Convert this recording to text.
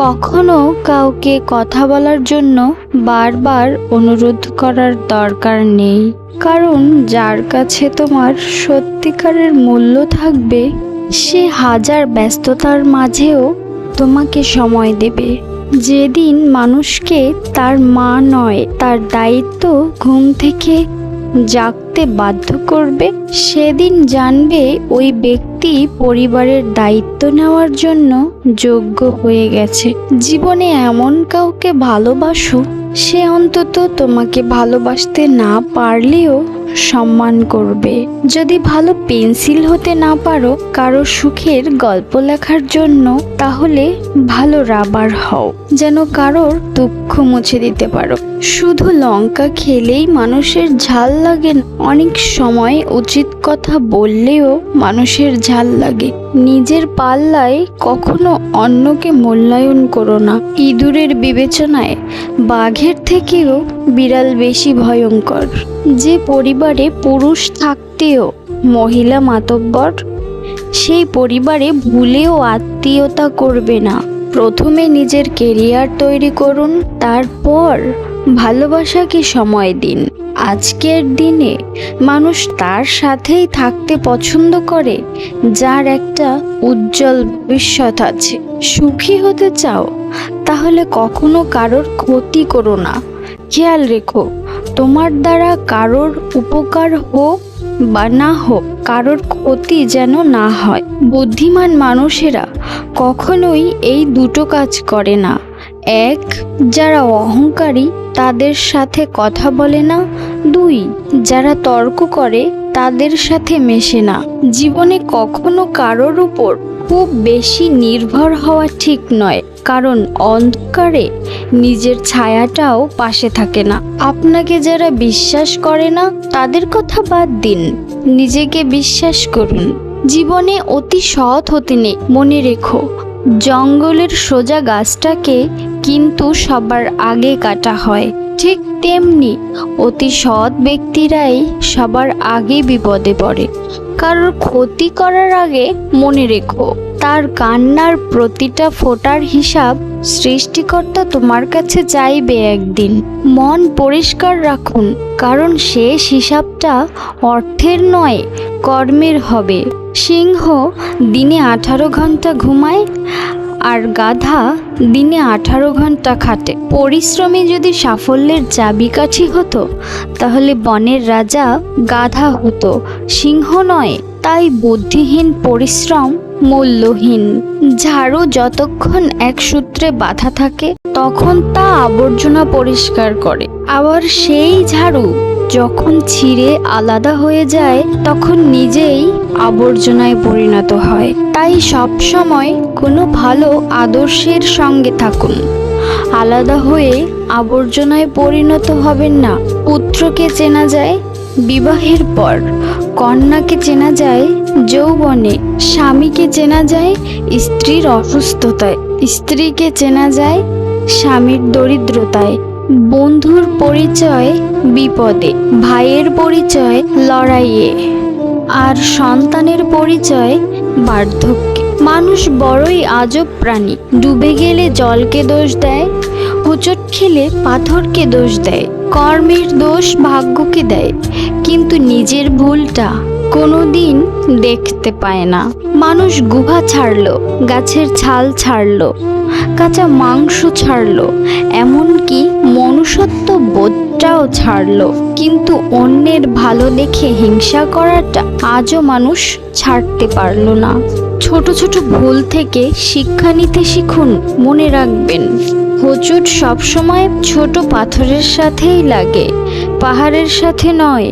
কখনো কাউকে কথা বলার জন্য বারবার অনুরোধ করার দরকার নেই, কারণ যার কাছে তোমার সত্যিকারের মূল্য থাকবে সে হাজার ব্যস্ততার মাঝেও তোমাকে সময় দেবে। যেদিন মানুষকে তার মা নয় তার দায়িত্ব ঘুম থেকে জাগতে বাধ্য করবে, সেদিন জানবে ওই ব্যক্তি পরিবারের দায়িত্ব নেওয়ার জন্য যোগ্য হয়ে গেছে। জীবনে এমন কাউকে ভালোবাসো, সে অন্তত তোমাকে ভালোবাসতে না পারলেও সম্মান করবে। যদি ভালো পেন্সিল হতে না পারো কারো সুখের গল্প লেখার জন্য, তাহলে ভালো রাবার হও, যেন কারোর দুঃখ মুছে দিতে পারো। শুধু লঙ্কা খেলেই মানুষের ঝাল লাগে না, অনেক সময় উচিত কথা বললেও মানুষের ঝাল লাগে। নিজের পাল্লায় কখনো অন্যকে মূল্যায়ন করো না। ইঁদুরের বিবেচনায় বাঘের থেকেও বিড়াল বেশি ভয়ঙ্কর। যে পরিবারে পুরুষ থাকতেও মহিলা মাতব্বর, সেই পরিবারে ভুলেও আত্মীয়তা করবে না। প্রথমে নিজের কেরিয়ার তৈরি করুন, তারপর ভালোবাসাকে সময় দিন। আজকের দিনে মানুষ তার সাথেই থাকতে পছন্দ করে যার একটা উজ্জ্বল ভবিষ্যৎ আছে। সুখী হতে চাও তাহলে কখনো কারোর ক্ষতি করো না। খেয়াল রেখো, তোমার দ্বারা কারোর উপকার হোক বা না হোক, কারোর ক্ষতি যেন না হয়। বুদ্ধিমান মানুষেরা কখনোই এই দুটো কাজ করে না। এক, যারা অহংকারী তাদের সাথে কথা বলে না। দুই, যারা তর্ক করে তাদের সাথে মেশে না। জীবনে কখনো কারোর উপর খুব বেশি নির্ভর হওয়া ঠিক নয়, কারণ অন্ধকারে নিজের ছায়াটাও পাশে থাকে না। আপনাকে যারা বিশ্বাস করে না তাদের কথা বাদ দিন, নিজেকে বিশ্বাস করুন। জীবনে অতি সৎ হতে নেই, মনে রেখো জঙ্গলের সোজা গাছটাকে কিন্তু সবার আগে কাটা হয়, ঠিক তেমনি অতি সৎ ব্যক্তিরাই সবার আগে বিপদে পড়ে। কারোর ক্ষতি করার আগে মনে রেখো তার কান্নার প্রতিটা ফোঁটার হিসাব সৃষ্টিকর্তা তোমার কাছে চাইবে একদিন। মন পরিষ্কার রাখুন, কারণ শেষ হিসাবটা অর্থের নয় কর্মের হবে। সিংহ দিনে 18 ঘন্টা ঘুমায় আর গাধা দিনে 18 ঘন্টা খাটে। পরিশ্রমী যদি সাফল্যের চাবিকাঠি হতো তাহলে বনের রাজা গাধা হতো, সিংহ নয়। তাই বুদ্ধিহীন পরিশ্রম মূল্যহীন। ঝাড়ু যতক্ষণ এক সূত্রে বাঁধা থাকে তখন তা আবর্জনা পরিষ্কার করে, আবার সেই ঝাড়ু যখন ছিঁড়ে আলাদা হয়ে যায় তখন নিজেই আবর্জনায় পরিণত হয়। তাই সবসময় কোনো ভালো আদর্শের সঙ্গে থাকুন, আলাদা হয়ে আবর্জনায় পরিণত হবেন না। পুত্রকে চেনা যায় বিবাহের পর, কন্যাকে চেনা যায় যৌবনে, স্বামীকে চেনা যায় স্ত্রীর অসুস্থতায়, স্ত্রীকে চেনা যায় স্বামীর দরিদ্রতায়, বন্ধুর পরিচয় বিপদে, ভাইয়ের পরিচয় লড়াইয়ে, আর সন্তানের পরিচয় বার্ধক্যে। মানুষ বড়ই আজব প্রাণী, ডুবে গেলে জলকে দোষ দেয়, হোঁচট খেলে পাথরকে দোষ দেয়, কর্মের দোষ ভাগ্যকে দেয়, কিন্তু নিজের ভুলটা কোনোদিন দেখতে পায় না। মানুষ গুহা ছাড়লো, গাছের ছাল ছাড়লো, কাঁচা মাংস ছাড়লো, এমনকি মনুষ্যত্ব বোধটাও ছাড়লো, কিন্তু অন্যের ভালো দেখে হিংসা করাটা আজও মানুষ ছাড়তে পারলো না। ছোট ছোট ভুল থেকে শিক্ষা নিতে শিখুন। মনে রাখবেন, হোঁচট সবসময় ছোট পাথরের সাথেই লাগে, পাহাড়ের সাথে নয়।